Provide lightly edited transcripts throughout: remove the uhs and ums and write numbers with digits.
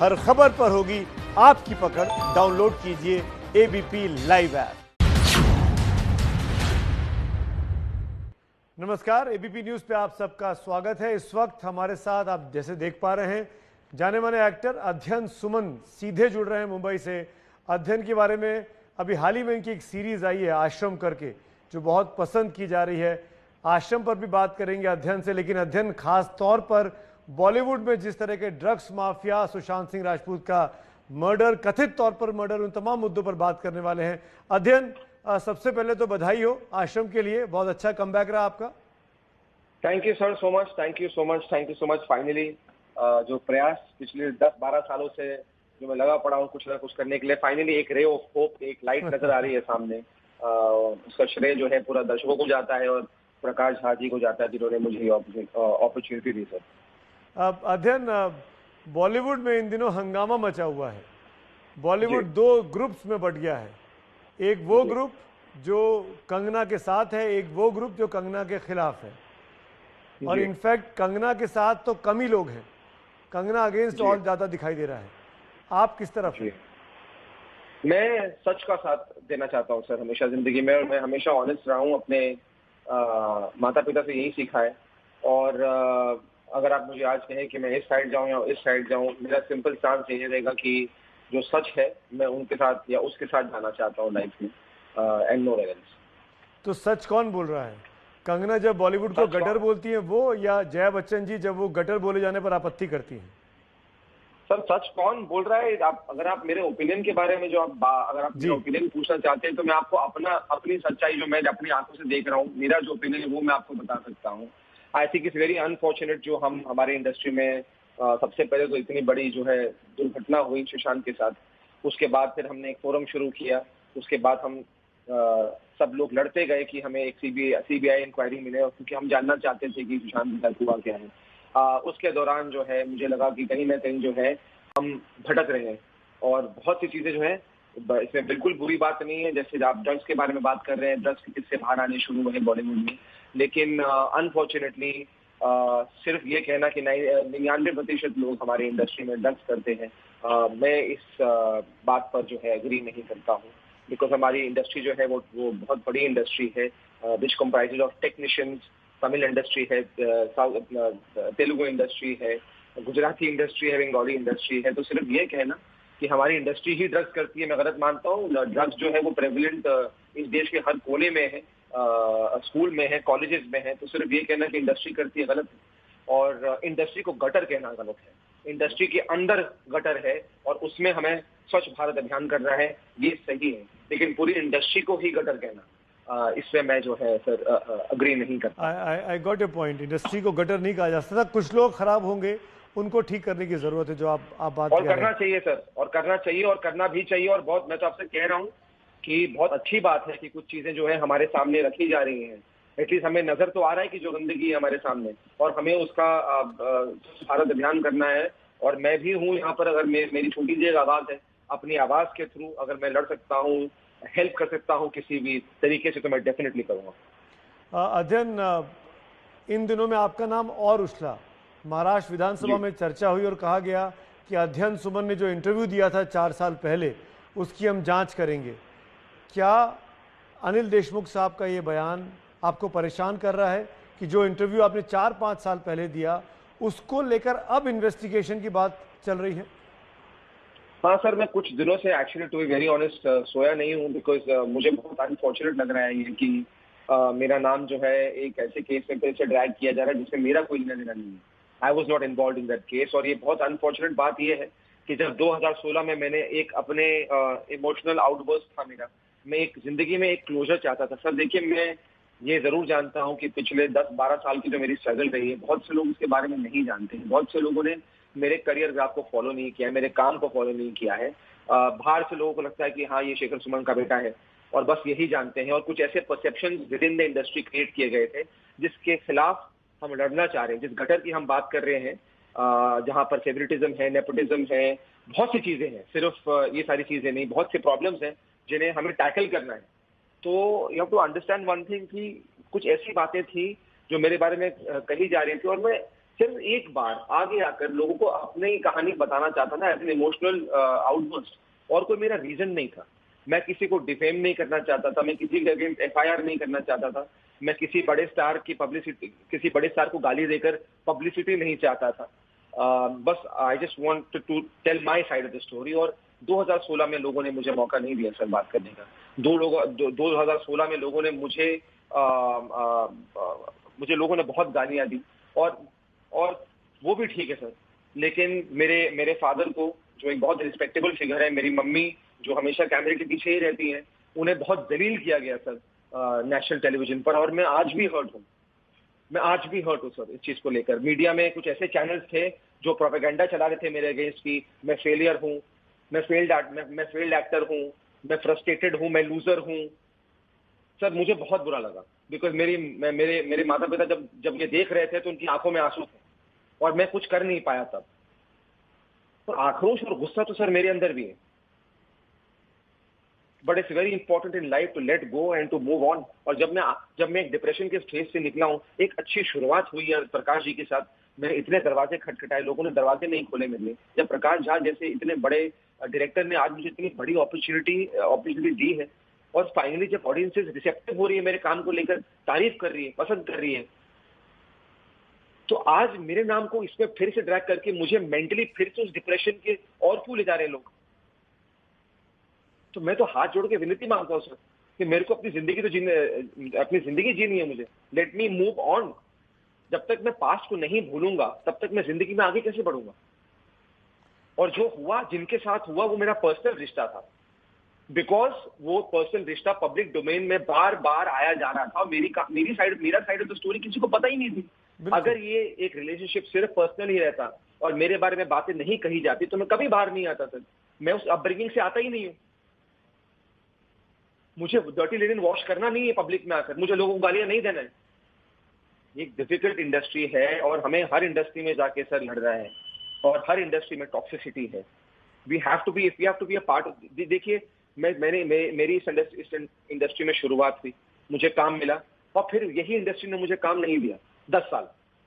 हर खबर पर होगी आपकी पकड़। डाउनलोड कीजिए एबीपी लाइव ऐप। नमस्कार, एबीपी न्यूज पे आप सबका स्वागत है। इस वक्त हमारे साथ आप जैसे देख पा रहे हैं जाने माने एक्टर अध्ययन सुमन सीधे जुड़ रहे हैं मुंबई से। अध्ययन के बारे में अभी हाल ही में इनकी एक सीरीज आई है आश्रम करके, जो बहुत पसंद की जा रही है। आश्रम पर भी बात करेंगे अध्ययन से, लेकिन अध्ययन खास तौर पर बॉलीवुड में जिस तरह के ड्रग्स माफिया, सुशांत सिंह राजपूत का मर्डर, कथित तौर पर मर्डर, उन तमाम मुद्दों पर बात करने वाले हैं। अध्ययन, सबसे पहले तो बधाई हो आश्रम के लिए, बहुत अच्छा कमबैक रहा आपका। Thank you sir so much, thank you so much, thank you so much. Finally जो प्रयास पिछले 10-12 सालों से जो मैं लगा पड़ा हूँ कुछ ना कुछ करने के लिए, फाइनली एक रे ऑफ होप, एक लाइट नजर आ रही है सामने। उसका श्रेय जो है पूरा दर्शकों को जाता है और प्रकाश झा जी को जाता है जिन्होंने मुझे ये अपॉर्चुनिटी दी सर। अध्ययन, बॉलीवुड में इन दिनों हंगामा मचा हुआ है। बॉलीवुड दो ग्रुप्स में बट गया है। एक वो ग्रुप जो कंगना के साथ है, एक वो ग्रुप जो कंगना के खिलाफ है। और इनफैक्ट कंगना के साथ तो कम ही लोग हैं, कंगना अगेंस्ट और ज्यादा दिखाई दे रहा है। आप किस तरफ हैं? मैं सच का साथ देना चाहता हूँ सर हमेशा जिंदगी में, और मैं हमेशा ऑनेस्ट रहा हूँ। अपने माता पिता से यही सीखा है। और अगर आप मुझे आज कहें कि मैं इस साइड जाऊं या इस साइड जाऊं, मेरा सिंपल चांस यही रहेगा कि जो सच है मैं उनके साथ या उसके साथ जाना चाहता हूं लाइफ में, एंड नो रेलेंस। तो सच कौन बोल रहा है? कंगना जब बॉलीवुड को गटर बोलती है वो, या जया बच्चन जी जब वो गटर बोले जाने पर आपत्ति करती हैं? सर सच कौन बोल रहा है? अगर आप मेरे ओपिनियन के बारे में अगर आप मेरा ओपिनियन पूछना चाहते हैं तो मैं आपको अपनी सच्चाई जो मैं अपनी आंखों से देख रहा हूँ, मेरा जो ओपिनियन है वो मैं आपको बता सकता हूँ। I think it's very unfortunate जो हमारे इंडस्ट्री में सबसे पहले तो इतनी बड़ी जो है दुर्घटना हुई सुशांत के साथ। उसके बाद फिर हमने एक फोरम शुरू किया। उसके बाद हम सब लोग लड़ते गए कि हमें एक सीबीआई इंक्वायरी मिले, क्योंकि हम जानना चाहते थे कि सुशांत के साथ हुआ क्या है। उसके दौरान जो है मुझे लगा कि कहीं ना कहीं जो है हम भटक रहे हैं, और बहुत सी चीजें जो है इसमें बिल्कुल बुरी बात नहीं है। जैसे आप ड्रग्स के बारे में बात कर रहे हैं, ड्रग्स के किस्से बाहर आने शुरू हुए हैं बॉलीवुड में, लेकिन अनफॉर्चुनेटली सिर्फ ये कहना कि 99% लोग हमारे इंडस्ट्री में ड्रग्स करते हैं, मैं इस बात पर जो है एग्री नहीं करता हूँ। बिकॉज हमारी इंडस्ट्री जो है वो बहुत बड़ी इंडस्ट्री है, which comprises of technicians. Tamil industry है, तेलुगु इंडस्ट्री है, गुजराती इंडस्ट्री है, बंगाली इंडस्ट्री है। तो सिर्फ ये कहना कि हमारी इंडस्ट्री ही ड्रग्स करती है, मैं गलत मानता हूँ। ड्रग्स जो है वो प्रेवलेंट इस देश के हर कोने में है, स्कूल में है, कॉलेजेस में है। तो सिर्फ ये कहना कि इंडस्ट्री करती है गलत है, और इंडस्ट्री को गटर कहना गलत है। इंडस्ट्री के अंदर गटर है और उसमें हमें स्वच्छ भारत अभियान करना है, ये सही है। लेकिन पूरी इंडस्ट्री को ही गटर कहना, इससे मैं जो है सर अग्री नहीं करता। I got your point. Industry को गटर नहीं कहा जा सकता। कुछ लोग खराब होंगे, उनको ठीक करने की जरूरत है, जो आप बात और करना चाहिए सर, और करना चाहिए और करना भी चाहिए। और बहुत, मैं तो आपसे कह रहा हूँ कि बहुत अच्छी बात है कि कुछ चीजें जो है हमारे सामने रखी जा रही हैं। एटलीस्ट हमें नजर तो आ रहा है कि जो गंदगी है हमारे सामने, और हमें उसका भारत अभियान करना है। और मैं भी हूँ यहाँ पर, अगर मेरी छोटी सी आवाज है, अपनी आवाज के थ्रू अगर मैं लड़ सकता हूँ, हेल्प कर सकता हूँ किसी भी तरीके से, तो मैं डेफिनेटली करूँगा। अध्ययन, इन दिनों में आपका नाम और उछला। महाराष्ट्र विधानसभा में चर्चा हुई और कहा गया कि अध्ययन सुमन ने जो इंटरव्यू दिया था 4 साल पहले, उसकी हम जांच करेंगे। क्या अनिल देशमुख साहब का ये बयान आपको परेशान कर रहा है कि जो इंटरव्यू आपने 4-5 साल पहले दिया, उसको लेकर अब इन्वेस्टिगेशन की बात चल रही है? हाँ सर, मैं कुछ दिनों से actually to be very honest सोया नहीं हूँ, बिकॉज मुझे बहुत अनफॉर्चुनेट लग रहा है ये कि मेरा नाम जो है एक ऐसे केस में फिर से ड्रैग किया जा रहा है जिसमें मेरा कोई लेना देना नहीं है। I was not involve in that case. और ये बहुत अनफॉर्चुनेट बात यह है कि जब 2016 में मैंने एक अपने इमोशनल आउटबर्स्ट था मेरा, मैं एक जिंदगी में एक क्लोजर चाहता था। सर देखिए, मैं ये जरूर जानता हूँ कि पिछले 10-12 साल की जो मेरी स्ट्रगल रही है, बहुत से लोग इसके बारे में नहीं जानते हैं। बहुत से लोगों ने मेरे करियर ग्राफ को फॉलो नहीं किया है, मेरे काम को फॉलो नहीं किया है। बाहर से लोगों को लगता है कि हाँ ये शेखर सुमन का बेटा है, और बस यही जानते हैं। और कुछ ऐसे perception with in the industry create किए गए थे जिसके खिलाफ हम लड़ना चाह रहे हैं। जिस गटर की हम बात कर रहे हैं, जहां पर फेवरेटिज्म है, नेपोटिज्म है, बहुत सी चीजें हैं, सिर्फ ये सारी चीजें नहीं, बहुत से प्रॉब्लम्स हैं जिन्हें हमें टैकल करना है। तो you have to understand one thing कि कुछ ऐसी बातें थी जो मेरे बारे में कही जा रही थी, और मैं सिर्फ एक बार आगे आकर लोगों को अपनी कहानी बताना चाहता था एज एन इमोशनल आउटबर्स्ट, और कोई मेरा रीजन नहीं था। मैं किसी को डिफेम नहीं करना चाहता था, मैं किसी के अगेंस्ट एफआईआर नहीं करना चाहता था, मैं किसी बड़े स्टार की पब्लिसिटी, किसी बड़े स्टार को गाली देकर पब्लिसिटी नहीं चाहता था। बस I just want to tell my side of the story. और 2016 में लोगों ने मुझे मौका नहीं दिया सर बात करने का। 2016 में लोगों ने मुझे लोगों ने बहुत गालियां दी, और वो भी ठीक है सर, लेकिन मेरे फादर को, जो एक बहुत रिस्पेक्टेबल फिगर है, मेरी मम्मी जो हमेशा कैमरे के पीछे ही रहती हैं, उन्हें बहुत जलील किया गया सर नेशनल टेलीविजन पर। और मैं आज भी हर्ट हूँ सर इस चीज को लेकर। मीडिया में कुछ ऐसे चैनल्स थे जो प्रोपेगेंडा चला रहे थे मेरे अगेंस्ट की मैं फेलियर हूँ, मैं फेल्ड एक्टर हूँ, मैं फ्रस्ट्रेटेड हूँ, मैं लूजर हूँ। सर मुझे बहुत बुरा लगा, बिकॉज मेरे माता पिता जब ये देख रहे थे तो उनकी आंखों में आंसू थे, और मैं कुछ कर नहीं पाया तब। तो आक्रोश और गुस्सा तो सर मेरे अंदर भी है, but it's very important in life to let go and to move on. और जब मैं एक डिप्रेशन के स्टेज से निकला हूँ, एक अच्छी शुरुआत हुई है प्रकाश जी के साथ। मैंने इतने दरवाजे खटखटाए, लोगों ने दरवाजे नहीं खोले मेरे लिए। जब प्रकाश झा जैसे इतने बड़े डायरेक्टर ने आज मुझे इतनी बड़ी अपॉर्चुनिटी दी है, और फाइनली जब ऑडियंसेस रिसेप्टिव हो रही है मेरे काम को लेकर, तारीफ कर रही है, पसंद कर रही है, तो आज मेरे नाम को इसमें फिर से ड्रैग करके मुझे मेंटली फिर से उस डिप्रेशन के और क्यों ले जा रहे हैं लोग। तो मैं तो हाथ जोड़ के विनती मांगता हूं सर कि मेरे को अपनी जिंदगी जीनी है मुझे। Let me move on. जब तक मैं पास्ट को नहीं भूलूंगा तब तक मैं जिंदगी में आगे कैसे बढ़ूंगा। और जो हुआ, जिनके साथ हुआ, वो मेरा पर्सनल रिश्ता था, बिकॉज वो पर्सनल रिश्ता पब्लिक डोमेन में बार बार आया जा रहा था। मेरा साइड ऑफ द स्टोरी किसी को पता ही नहीं थी। अगर ये एक रिलेशनशिप सिर्फ पर्सनल ही रहता और मेरे बारे में बातें नहीं कही जाती तो मैं कभी बाहर नहीं आता सर। मैं उस अपब्रिंगिंग से आता ही नहीं हूं। मुझे डर्टी लिनन वॉश करना नहीं है पब्लिक में आकर, मुझे लोगों को गालियां नहीं देना है। एक डिफिकल्ट इंडस्ट्री है और हमें हर इंडस्ट्री में जाके सर लड़ रहा है, और हर इंडस्ट्री में टॉक्सिसिटी है। We have to be a part of. देखिए मेरी इस इंडस्ट्री में शुरुआत हुई, मुझे काम मिला, और फिर यही इंडस्ट्री ने मुझे काम नहीं दिया 10 साल,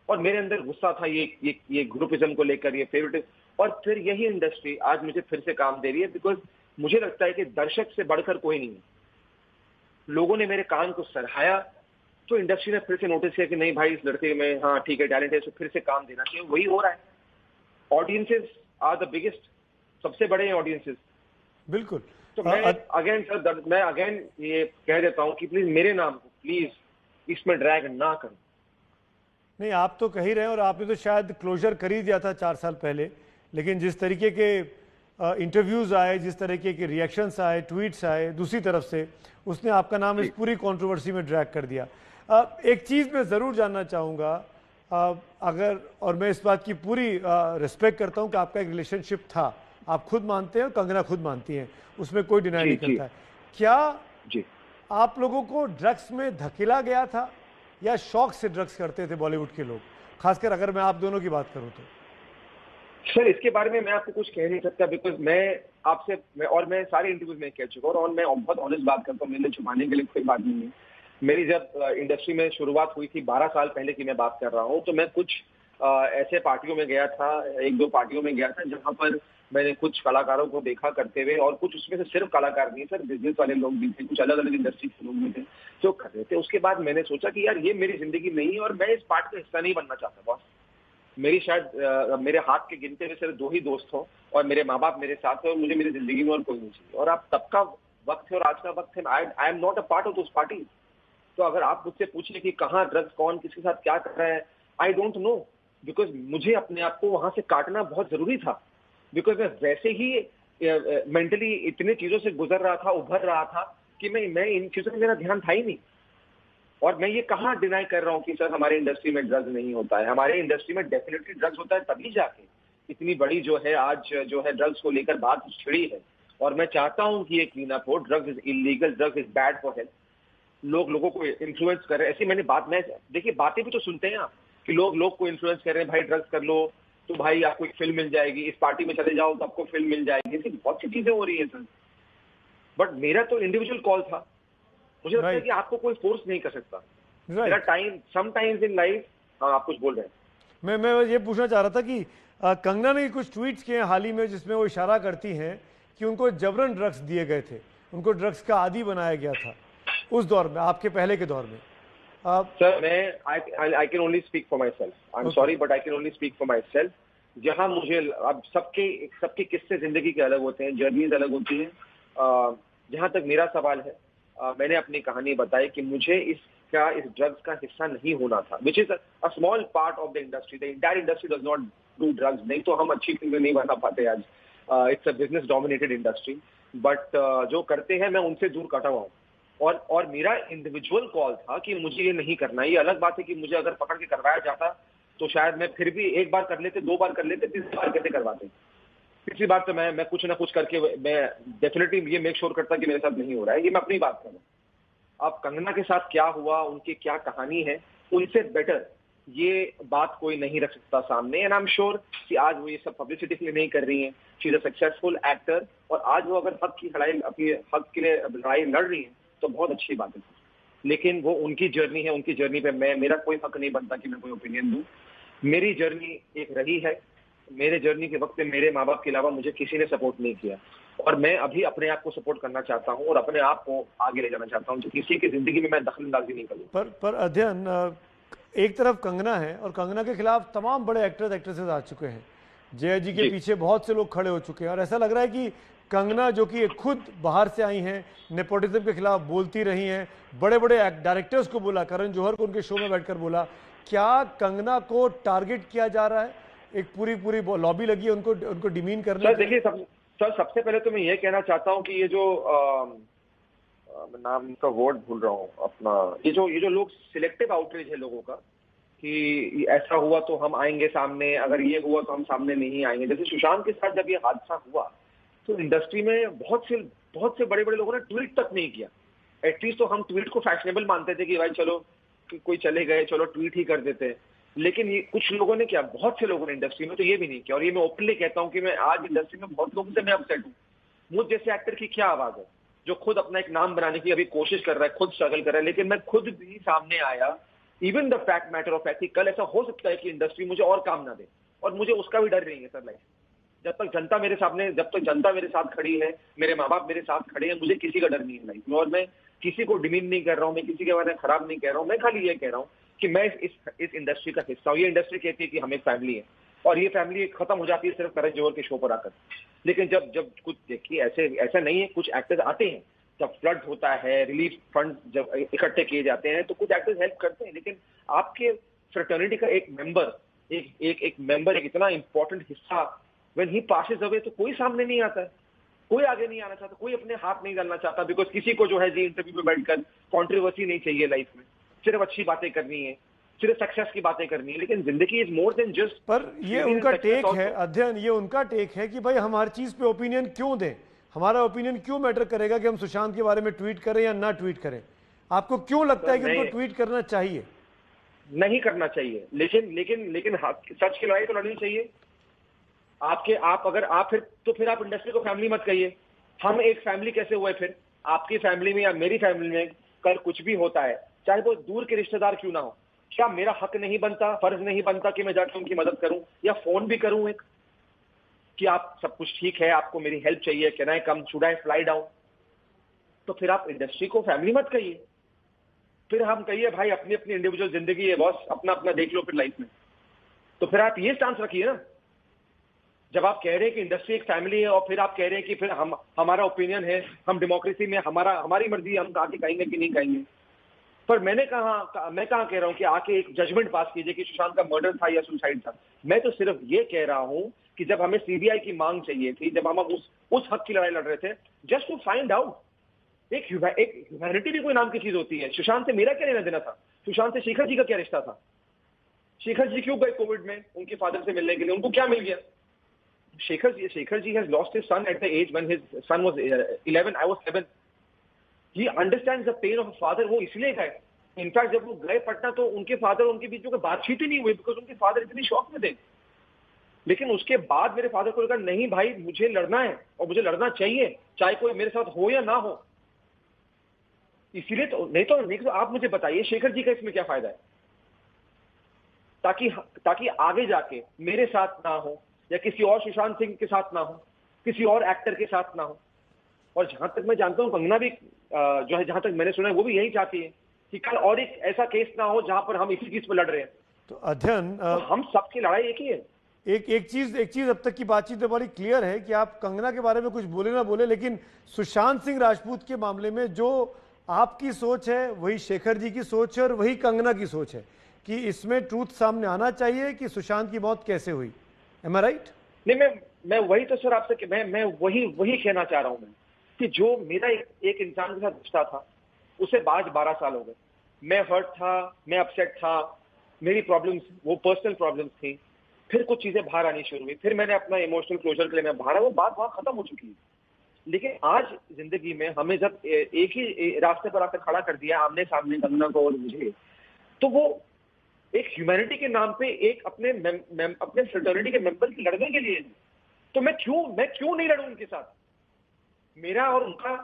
और मेरे अंदर गुस्सा था ये ग्रुपिज्म को लेकर, ये फेवरेट। और फिर यही इंडस्ट्री आज मुझे फिर से काम दे रही है, बिकॉज मुझे लगता है कि दर्शक से बढ़कर कोई नहीं है। लोगों ने मेरे काम को सराहाया, तो इंडस्ट्री ने फिर से नोटिस किया कि नहीं भाई, इस लड़के में हाँ ठीक है, टैलेंट है, तो फिर से काम देना चाहिए। वही हो रहा है। ऑडियंसेस आर द बिगेस्ट, सबसे बड़े हैं ऑडियंसेस। बिल्कुल। तो मैं अगेन ये कह देता हूं कि प्लीज मेरे नाम को प्लीज इसमें ड्रैग ना करो। नहीं, आप तो कह ही रहे हैं, और आपने तो शायद क्लोजर कर ही दिया था 4 साल पहले, लेकिन जिस तरीके के इंटरव्यूज आए, जिस तरीके के रिएक्शंस आए, ट्वीट्स आए दूसरी तरफ से, उसने आपका नाम इस पूरी कंट्रोवर्सी में ड्रैग कर दिया। एक चीज़ मैं ज़रूर जानना चाहूँगा, अगर, और मैं इस बात की पूरी रिस्पेक्ट करता हूँ कि आपका एक रिलेशनशिप था, आप खुद मानते हैं और कंगना खुद मानती हैं, उसमें कोई डिनाई नहीं करता है। क्या आप लोगों को ड्रग्स में धकेला गया था, या शौक से ड्रग्स करते थे बॉलीवुड के लोग, खासकर अगर मैं आप दोनों की बात करूं तो? सर इसके बारे में मैं आपको कुछ कह नहीं सकता, बिकॉज मैं सारे इंटरव्यूज में कह चुका हूं, और मैं बहुत ऑनेस्ट बात करता हूं, मेरे लिए छुपाने के लिए कोई बात नहीं है। मेरी जब इंडस्ट्री में शुरुआत हुई थी 12 साल पहले की मैं बात कर रहा हूं, तो मैं कुछ ऐसे पार्टियों में गया था, 1-2 पार्टियों में गया था, जहां पर मैंने कुछ कलाकारों को देखा करते हुए, और कुछ उसमें से सिर्फ कलाकार नहीं सर, बिजनेस वाले लोग भी थे, कुछ अलग अलग इंडस्ट्री के लोग भी थे जो कर रहे थे। उसके बाद मैंने सोचा कि यार ये मेरी जिंदगी नहीं है, और मैं इस पार्ट का हिस्सा नहीं बनना चाहता बॉस। मेरी शायद मेरे हाथ के गिनते हुए सिर्फ 2 ही दोस्त हो, और मेरे माँ बाप मेरे साथ है, और मुझे मेरी जिंदगी में और कोई नहीं चाहिए। और आप तब का वक्त है और आज का वक्त है, आई am not a part of those party. तो अगर आप मुझसे पूछे कि कहाँ ड्रग्स, कौन किसके साथ क्या कर रहा है, आई डोंट नो, बिकॉज मुझे अपने आप को वहां से काटना बहुत जरूरी था, बिकॉज मैं वैसे ही मेंटली इतनी चीजों से गुजर रहा था, उभर रहा था, कि मैं इन चीजों में मेरा ध्यान था ही नहीं। और मैं ये कहाँ डिनाई कर रहा हूँ कि सर हमारे इंडस्ट्री में ड्रग्स नहीं होता है। हमारे इंडस्ट्री में डेफिनेटली ड्रग्स होता है, तभी जाके इतनी बड़ी जो है आज जो है ड्रग्स को लेकर बात छिड़ी है। और मैं चाहता हूँ कि ये क्लीन अप हो। Drugs is illegal, drugs is bad for health. लोगों को इन्फ्लुएंस कर रहे हैं, ऐसी मैंने देखिए बातें भी तो सुनते हैं आप कि लोग को इन्फ्लुएंस कर रहे हैं, भाई ड्रग्स कर लो तो भाई आपको एक फिल्म मिल जाएगी, इस पार्टी में चले जाओ तो आपको फिल्म मिल जाएगी, ऐसी बहुत सी चीजें हो रही है सर। बट मेरा तो इंडिविजुअल कॉल था। मुझे लगता है कि आपको कोई फोर्स नहीं कर सकता। मेरा टाइम समटाइम्स इन लाइफ। हाँ, आप कुछ बोल रहे हैं। मैं ये पूछना चाह रहा था कि कंगना ने कुछ ट्वीट्स किए हैं हाल ही में जिसमें वो इशारा करती हैं कि उनको जबरन ड्रग्स दिए गए थे, उनको ड्रग्स का आदी बनाया गया था उस दौर में, आपके पहले के दौर में। सर मैं I can only speak for my self, I am sorry but I can only speak for my self. जहाँ मुझे अब सबके किस्से जिंदगी के अलग होते हैं, जर्नीज अलग होती हैं। जहाँ तक मेरा सवाल है, मैंने अपनी कहानी बताई कि मुझे इस ड्रग्स का हिस्सा नहीं होना था, which is a small part of the industry. The entire industry does not do drugs, नहीं तो हम अच्छी फिल्में नहीं बना पाते आज। It's a business dominated industry, but जो करते हैं मैं उनसे दूर कटा हुआ हूँ। और मेरा इंडिविजुअल कॉल था कि मुझे ये नहीं करना। ये अलग बात है कि मुझे अगर पकड़ के करवाया जाता तो शायद मैं फिर भी एक बार कर लेते, 2 बार कर लेते, 3 बार कैसे करवाते। तीसरी बार तो मैं कुछ ना कुछ करके मैं डेफिनेटली ये मेक श्योर करता कि मेरे साथ नहीं हो रहा है। ये मैं अपनी बात कर रहा हूँ। अब कंगना के साथ क्या हुआ, उनकी क्या कहानी है, उनसे बेटर ये बात कोई नहीं रख सकता सामने। एंड आई एम श्योर कि आज वो ये सब पब्लिसिटी के लिए नहीं कर रही हैं। She is a successful actor, और आज वो अगर हक की लड़ाई, अपने हक के लिए लड़ाई लड़ रही है तो बहुत अच्छी बात है। लेकिन वो उनकी जर्नी है, उनकी जर्नी पे मेरा कोई हक नहीं बनता कि मैं कोई ओपिनियन दूं। मेरी जर्नी एक रही है, मेरे जर्नी के वक्त में मेरे माँ बाप के अलावा मुझे किसी ने सपोर्ट नहीं किया, और मैं अभी अपने आप को सपोर्ट करना चाहता हूँ और अपने आप को आगे ले जाना चाहता हूँ। किसी की जिंदगी में मैं दखलंदाजी नहीं करूँ। पर अध्ययन, एक तरफ कंगना है और कंगना के खिलाफ तमाम बड़े एक्टर्स एक्ट्रेसेस आ चुके हैं, जया जी के पीछे बहुत से लोग खड़े हो चुके हैं, और ऐसा लग रहा है कि कंगना जो कि खुद बाहर से आई हैं, नेपोटिज्म के खिलाफ बोलती रही हैं, बड़े बड़े डायरेक्टर्स को बोला, करण जौहर को उनके शो में बैठकर बोला, क्या कंगना को टारगेट किया जा रहा है? एक पूरी लॉबी लगी है उनको डिमीन करने। सर देखिए, सर सबसे पहले तो मैं ये कहना चाहता हूँ कि ये जो नाम का वर्ड भूल रहा हूँ अपना, ये जो लोग सिलेक्टिव आउटरीच है लोगों का कि ऐसा हुआ तो हम आएंगे सामने, अगर ये हुआ तो हम सामने नहीं आएंगे। जैसे सुशांत के साथ जब ये हादसा हुआ तो इंडस्ट्री में बहुत से बड़े बड़े लोगों ने ट्वीट तक नहीं किया। एटलीस्ट तो हम ट्वीट को फैशनेबल मानते थे कि भाई चलो कोई चले गए, चलो ट्वीट ही कर देते हैं। लेकिन ये कुछ लोगों ने क्या, बहुत से लोगों ने इंडस्ट्री में तो ये भी नहीं किया। और ये मैं ओपनली कहता हूँ कि मैं आज इंडस्ट्री में बहुत लोगों से मैं अपसेट हूँ। मुझ जैसे एक्टर की क्या आवाज है जो खुद अपना एक नाम बनाने की अभी कोशिश कर रहा है, खुद स्ट्रगल कर रहा है, लेकिन मैं खुद भी सामने आया। Even the fact matter of fact, कल ऐसा हो सकता है कि इंडस्ट्री मुझे और काम ना दे, और मुझे उसका भी डर नहीं है सर। लाइफ जब तक जनता मेरे साथ खड़ी है, मेरे माँ बाप मेरे साथ खड़े हैं, मुझे किसी का डर नहीं है लाइफ में। और मैं किसी को डिमीन नहीं कर रहा हूँ, मैं किसी के बारे में खराब नहीं कह रहा हूँ। मैं खाली ये कह रहा हूँ कि मैं इस इंडस्ट्री का हिस्सा हूँ। ये इंडस्ट्री कहती है कि हम एक फैमिली है, और ये फैमिली खत्म हो जाती है सिर्फ करण जौहर के शो पर आकर। लेकिन जब कुछ देखिए, ऐसा नहीं है, कुछ एक्टर्स आते हैं जब फ्लड होता है, रिलीफ फंड जब इकट्ठे किए जाते हैं तो कुछ एक्टर्स हेल्प करते हैं। लेकिन आपके फ्रेटर्निटी का एक मेंबर, एक इतना इंपॉर्टेंट हिस्सा व्हेन ही पासेस अवे, तो कोई सामने नहीं आता है, कोई आगे नहीं आना चाहता, कोई अपने हाथ नहीं डालना चाहता। बिकॉज किसी को जो है जी इंटरव्यू में बैठकर कंट्रोवर्सी नहीं चाहिए लाइफ में, सिर्फ अच्छी बातें करनी है, सिर्फ सक्सेस की बातें करनी है। लेकिन जिंदगी इज मोर देन जस्ट। पर ये उनका टेक है अध्ययन, ये उनका टेक है कि भाई हम हर चीज पे ओपिनियन क्यों दें, हमारा ओपिनियन क्यों मैटर करेगा कि हम सुशांत के बारे में ट्वीट करें या ना ट्वीट करें? आपको क्यों लगता है कि उनको ट्वीट करना चाहिए? नहीं करना चाहिए, लेकिन सच की लड़ाई तो लड़नी चाहिए। फिर आप इंडस्ट्री को फैमिली मत कहिए। हम एक फैमिली कैसे हुए फिर? आपकी फैमिली में या मेरी फैमिली में कल कुछ भी होता है, चाहे वो दूर के रिश्तेदार क्यों ना हो, क्या मेरा हक नहीं बनता, फर्ज नहीं बनता कि मैं जाकर उनकी मदद करूं, या फोन भी करूं एक कि आप सब कुछ ठीक है, आपको मेरी हेल्प चाहिए, can I come, should I fly down? तो फिर आप इंडस्ट्री को फैमिली मत कहिए, फिर हम कहिए भाई अपनी अपनी इंडिविजुअल जिंदगी है बॉस, अपना अपना देख लो फिर लाइफ में। तो फिर आप ये स्टांस रखिए ना, जब आप कह रहे हैं कि इंडस्ट्री एक फैमिली है, और फिर आप कह रहे हैं कि फिर हमारा ओपिनियन है, हम डेमोक्रेसी में हमारी मर्जी, हम आके कहेंगे कि नहीं कहेंगे। पर मैं कहाँ कह रहा हूं कि आके एक जजमेंट पास कीजिए कि सुशांत का मर्डर था या सुसाइड था। मैं तो सिर्फ ये कह रहा हूं कि जब हमें सीबीआई की मांग चाहिए थी, जब हम उस हक की लड़ाई लड़ रहे थे, जस्ट टू फाइंड आउट, एक ह्यूमैनिटी भी कोई नाम की चीज होती है। सुशांत से मेरा क्या लेना देना था? सुशांत से शेखर जी का क्या रिश्ता था? शेखर जी क्यों गए कोविड में उनके फादर से मिलने के लिए? उनको क्या मिल गया? Shekhar ji has lost his son at the age when his son was 11, I was 7. He understands the pain of a father. वो इसलिए गए। इनफैक्ट जब वो गए पटना तो उनके फादर उनके बीच में बातचीत ही नहीं हुई, बिकॉज उनके फादर इतनी शॉक में थे। लेकिन उसके बाद मेरे फादर को लगा नहीं भाई मुझे लड़ना है, और मुझे लड़ना चाहिए, चाहे कोई मेरे साथ हो या ना हो। इसीलिए तो नहीं तो आप मुझे बताइए शेखर जी का इसमें क्या फायदा है? ताकि ताकि आगे जाके मेरे साथ ना हो या किसी और सुशांत सिंह के साथ ना हो, किसी और एक्टर के साथ ना हो। और जहां तक मैं जानता हूं कंगना भी जो है, जहां तक मैंने सुना है, वो भी यही चाहती है कि कल और एक ऐसा केस ना हो जहां पर हम इसी चीज पर लड़ रहे हैं। तो अध्ययन तो हम सबकी लड़ाई एक ही है। एक चीज अब तक की बातचीत में बड़ी क्लियर है कि आप कंगना के बारे में कुछ बोले ना बोले, लेकिन सुशांत सिंह राजपूत के मामले में जो आपकी सोच है वही शेखर जी की सोच है और वही कंगना की सोच है कि इसमें ट्रूथ सामने आना चाहिए कि सुशांत की मौत कैसे हुई। एम आई राइट? नहीं, मैं वही तो सर आपसे मैं वही कहना चाह रहा हूं मैं, कि जो मेरा एक इंसान के साथ रिश्ता था, उसे आज 12 साल हो गए। मैं हर्ट था, मैं अपसेट था, मेरी प्रॉब्लम्स वो पर्सनल प्रॉब्लम्स थी। फिर कुछ चीजें बाहर आनी शुरू हुई, फिर मैंने अपना इमोशनल क्लोजर के लिए मैं बाहर आया, वो बात वहां खत्म हो चुकी है। लेकिन आज जिंदगी में हमें जब एक ही रास्ते पर आकर खड़ा कर दिया आमने सामने कंगना को और मुझे, तो वो एक ह्यूमैनिटी के नाम पे एक अपने फ्रेटर्निटी के मेंबर की लड़ने के लिए है। तो मैं क्यों नहीं लड़ूं उनके साथ? मेरा और उनका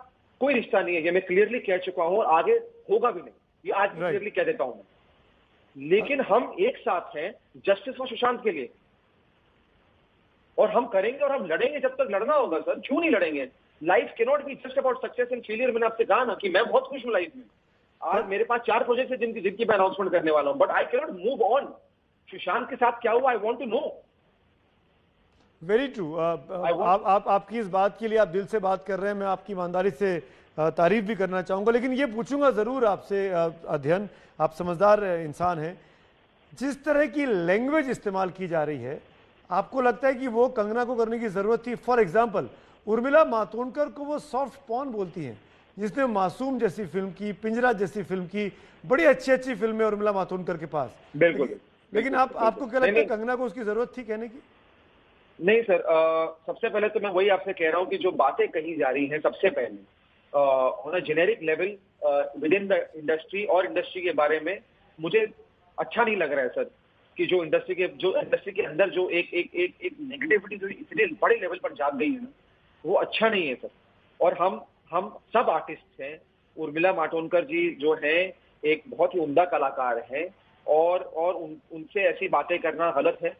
कोई रिश्ता नहीं है, ये मैं क्लियरली कह चुका हूं और आगे होगा भी नहीं, ये आज भी क्लियरली कह देता हूं मैं। लेकिन हम एक साथ हैं जस्टिस फॉर सुशांत के लिए, और हम करेंगे और हम लड़ेंगे जब तक लड़ना होगा सर। क्यों नहीं लड़ेंगे? Life can not be just about success and failure. मैंने आपसे कहा ना कि मैं बहुत खुश हूं लाइफ में। आज मेरे पास 4 प्रोजेक्ट है जिनकी मैं अनाउंसमेंट करने वाला हूं, but I can not move on. Sushant के साथ क्या हुआ, I want to know. Very true. आपकी इस बात के लिए आप दिल से बात कर रहे हैं, मैं आपकी ईमानदारी से तारीफ भी करना चाहूंगा, लेकिन ये पूछूंगा जरूर आपसे अध्ययन, आप समझदार इंसान हैं, जिस तरह की लैंग्वेज इस्तेमाल की जा रही है, आपको लगता है कि वो कंगना को करने की जरूरत थी? फॉर एग्जाम्पल उर्मिला मातोंडकर को वो सॉफ्ट पॉर्न बोलती हैं, जिसने मासूम जैसी फिल्म की, पिंजरा जैसी फिल्म की, बड़ी अच्छी अच्छी फिल्में उर्मिला मातोंडकर के पास। बिल्कुल। लेकिन आपको क्या लगता है कंगना को उसकी जरूरत थी कहने की? नहीं सर, सबसे पहले तो मैं वही आपसे कह रहा हूं कि जो बातें कही जा रही हैं, सबसे पहले on a generic level with in the industry और इंडस्ट्री के बारे में मुझे अच्छा नहीं लग रहा है सर, कि जो इंडस्ट्री के अंदर जो एक नेगेटिविटी जो इतने बड़े लेवल पर जाग गई है ना, वो अच्छा नहीं है सर। और हम सब आर्टिस्ट हैं। उर्मिला मातोंडकर जी जो है एक बहुत ही उम्दा कलाकार है, और उनसे ऐसी बातें करना गलत है।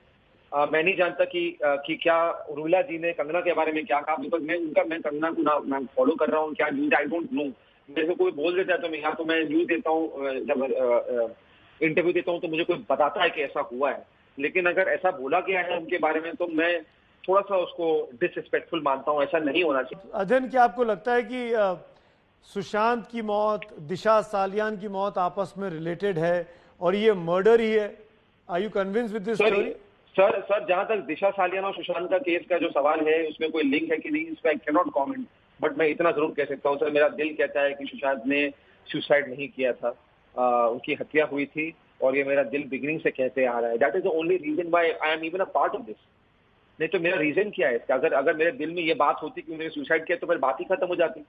मैं नहीं जानता कि क्या उर्मिला जी ने कंगना के बारे में क्या कहा, बिकॉज मैं कंगना को ना मैं फॉलो कर रहा हूँ क्या न्यूज, आई डोंट नो। मेरे को कोई बोल देता है तो मैं, या तो मैं न्यूज देता हूँ, जब इंटरव्यू देता हूँ तो मुझे कोई बताता है कि ऐसा हुआ है। लेकिन अगर ऐसा बोला गया है उनके बारे में तो मैं थोड़ा सा उसको डिसरिस्पेक्टफुल मानता हूँ, ऐसा नहीं होना चाहिए। अध्ययन, क्या आपको लगता है कि सुशांत की मौत, दिशा सालियान की मौत आपस में रिलेटेड है और ये मर्डर ही है? Are you convinced with this story? Sir जहां तक दिशा सालियान और सुशांत का केस का जो सवाल है, उसमें कोई लिंक है कि नहीं, इस पर आई कैन नॉट कॉमेंट। बट मैं इतना जरूर कह सकता हूँ सर, मेरा दिल कहता है कि सुशांत ने सुसाइड नहीं किया था, उनकी हत्या हुई थी, और ये मेरा दिल बिगिनिंग से कहते आ रहा है। That is the only reason why I am even a part of this. नहीं तो मेरा रीजन क्या है इसका? अगर मेरे दिल में ये बात होती कि उन्होंने सुसाइड किया तो फिर बात ही खत्म हो जाती।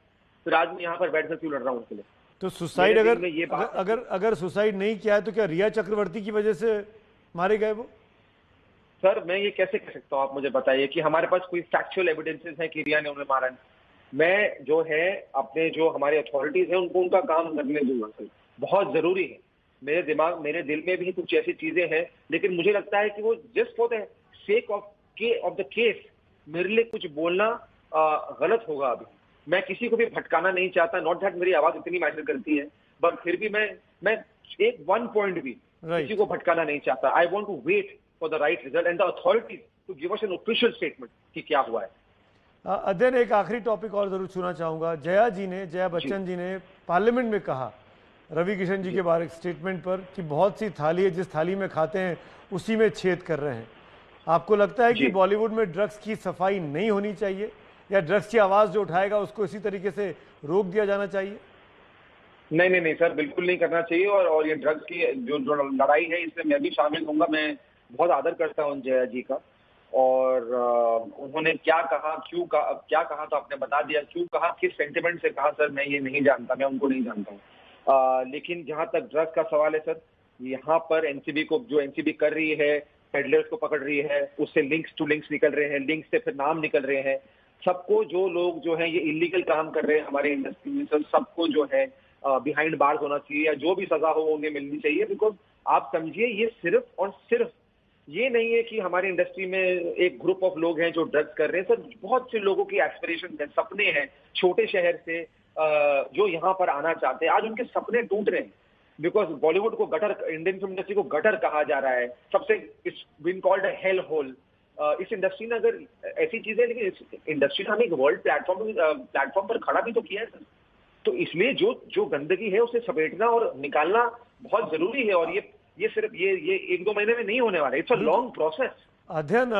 फिर आज मैं यहाँ पर बैठकर क्यों लड़ रहा हूँ उनके लिए? तो सुसाइड अगर सुसाइड नहीं किया है तो क्या रिया चक्रवर्ती की वजह से मारे गए वो? सर मैं ये कैसे कह सकता हूँ, आप मुझे बताइए कि हमारे पास कोई फैक्चुअल एविडेंसेस है कि रिया ने उन्हें मारा है? मैं जो है अपने जो हमारे अथॉरिटीज हैं उनको उनका काम करने दूंगा सर, बहुत जरूरी है। मेरे दिल में भी कुछ ऐसी चीजें हैं, लेकिन मुझे लगता है कि वो just for the sake of the case मेरे लिए कुछ बोलना गलत होगा। अभी मैं किसी को भी भटकाना नहीं चाहता, नॉट दैट मेरी आवाज इतनी मैटर करती है, बट फिर भी मैं एक 1 पॉइंट भी किसी को भटकाना नहीं चाहता। I want to wait for the right result and the authorities to give us an official statement कि क्या हुआ है। अध्ययन, एक आखिरी टॉपिक और जरूर छूना चाहूंगा। जया बच्चन जी ने पार्लियामेंट में कहा रवि किशन जी के बारे स्टेटमेंट पर कि बहुत सी थाली है, जिस थाली में खाते हैं उसी में छेद कर रहे हैं। आपको लगता है कि बॉलीवुड में ड्रग्स की सफाई नहीं होनी चाहिए, या ड्रग्स की आवाज जो उठाएगा उसको इसी तरीके से रोक दिया जाना चाहिए? नहीं सर, बिल्कुल नहीं करना चाहिए। और ये ड्रग्स की जो लड़ाई है इसमें मैं भी शामिल होऊंगा। मैं बहुत आदर करता हूँ जया जी का, और उन्होंने क्या कहा, क्यों कहा, क्या कहा तो आपने बता दिया। क्यों कहा, किस सेंटिमेंट से कहा सर, मैं ये नहीं जानता, मैं उनको नहीं जानता हूँ। लेकिन जहां तक ड्रग्स का सवाल है सर, यहाँ पर एनसीबी को जो एनसीबी कर रही है, पेडलर्स को पकड़ रही है, उससे लिंक्स टू लिंक्स निकल रहे हैं, लिंक्स से फिर नाम निकल रहे हैं। सबको, जो लोग जो है ये इलीगल काम कर रहे हैं हमारे इंडस्ट्री में सर, सबको जो है बिहाइंड बार्स होना चाहिए, या जो भी सजा हो उन्हें मिलनी चाहिए। बिकॉज आप समझिए ये सिर्फ और सिर्फ ये नहीं है कि हमारी इंडस्ट्री में एक ग्रुप ऑफ लोग हैं जो ड्रग्स कर रहे हैं सर। बहुत से लोगों की एस्पिरेशन है, सपने हैं, छोटे शहर से जो यहाँ पर आना चाहते हैं, आज उनके सपने टूट रहे हैं बिकॉज बॉलीवुड को गटर, इंडियन फिल्म इंडस्ट्री को गटर कहा जा रहा है, सबसे it's been called a hell hole. इस इंडस्ट्री ने अगर ऐसी चीजें, लेकिन इस इंडस्ट्री ने हमें एक वर्ल्ड प्लेटफॉर्म पर खड़ा भी तो किया है सर। तो इसलिए जो गंदगी है उसे समेटना और निकालना बहुत जरूरी है। और ये सिर्फ ये 1-2 महीने में नहीं होने वाला, इट्स अ लॉन्ग प्रोसेस। अध्ययन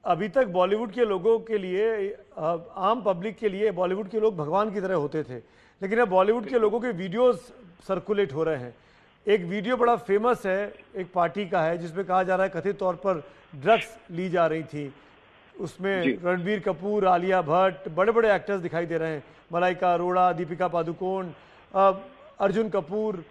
अभी तक बॉलीवुड के लोगों के लिए, आम पब्लिक के लिए बॉलीवुड के लोग भगवान की तरह होते थे, लेकिन अब बॉलीवुड के लोगों के वीडियोस सर्कुलेट हो रहे हैं। एक वीडियो बड़ा फेमस है, एक पार्टी का है, जिसमें कहा जा रहा है कथित तौर पर ड्रग्स ली जा रही थी। उसमें रणबीर कपूर, आलिया भट्ट, बड़े बड़े एक्टर्स दिखाई दे रहे हैं, मलाइका अरोड़ा, दीपिका पादुकोण, अर्जुन कपूर,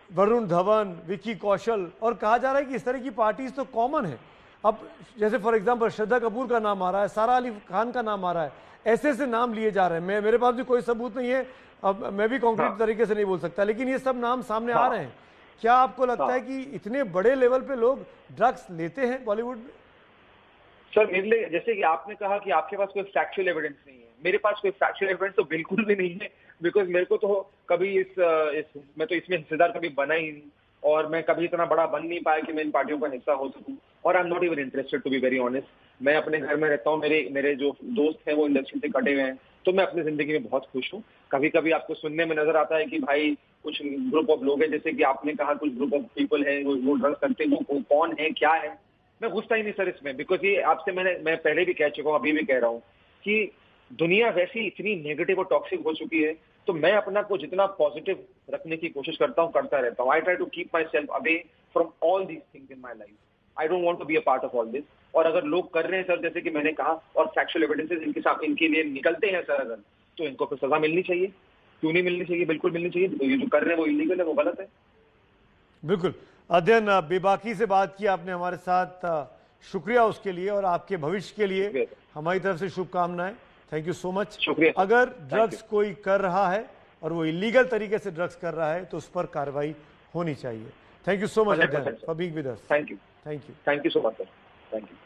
वरुण धवन, विकी कौशल, और कहा जा रहा है कि इस तरह की पार्टीज तो कॉमन है। अब जैसे फॉर एग्जांपल श्रद्धा कपूर का नाम आ रहा है, सारा अली खान का नाम आ रहा है, ऐसे ऐसे नाम लिए जा रहे हैं। मेरे पास भी कोई सबूत नहीं है, अब मैं भी कॉन्क्रीट तरीके से नहीं बोल सकता, लेकिन ये सब नाम सामने आ रहे हैं। क्या आपको लगता है कि इतने बड़े लेवल पे लोग ड्रग्स लेते हैं बॉलीवुड में? सर मेरे लिए, जैसे कि आपने कहा कि आपके पास कोई फैक्चुअल एविडेंस नहीं है, मेरे पास कोई फैक्चुअल एविडेंस तो बिल्कुल भी नहीं है। बिकॉज मेरे को तो कभी मैं तो इसमें हिस्सेदार कभी बना ही नहीं, और मैं कभी इतना बड़ा बन नहीं पाया कि मैं इन पार्टियों का हिस्सा हो सकूं। और I am not even interested to be very honest. मैं अपने घर में रहता हूँ, मेरे जो दोस्त हैं वो इंडस्ट्री से कटे हुए हैं, तो मैं अपनी जिंदगी में बहुत खुश हूँ। कभी कभी आपको सुनने में नजर आता है कि भाई कुछ ग्रुप ऑफ लोग हैं, जैसे कि आपने कहा कुछ ग्रुप ऑफ पीपल है वो ड्रग्स करते हैं, वो कौन है क्या है, मैं घुसता ही नहीं सर इसमें। बिकॉज ये आपसे मैं पहले भी कह चुका हूँ, अभी भी कह रहा हूँ कि दुनिया वैसी इतनी नेगेटिव और टॉक्सिक हो चुकी है, तो मैं अपना को जितना पॉजिटिव रखने की कोशिश करता हूँ, करता रहता हूँ। I try to keep myself away from all these things in my life. I don't want to be a part of all this. और अगर लोग कर रहे हैं सर, जैसे कि मैंने कहा, और फैक्चुअल एविडेंसेस इनके साथ इनके लिए निकलते हैं सर अगर, तो इनको फिर सजा मिलनी चाहिए। क्यों नहीं मिलनी चाहिए? बिल्कुल मिलनी चाहिए। तो ये जो कर रहे हैं वो इलीगल है, वो गलत है। बिल्कुल। अध्ययन, बेबाकी से बात की आपने हमारे साथ, शुक्रिया उसके लिए, और आपके भविष्य के लिए हमारी तरफ से शुभकामनाएं। Thank you so much. शुक्रिया। अगर ड्रग्स कोई कर रहा है और वो इलीगल तरीके से ड्रग्स कर रहा है तो उस पर कार्रवाई होनी चाहिए। थैंक यू सो मच अध्ययन for being with us. Thank you. Thank you. Thank you so much sir. Thank you.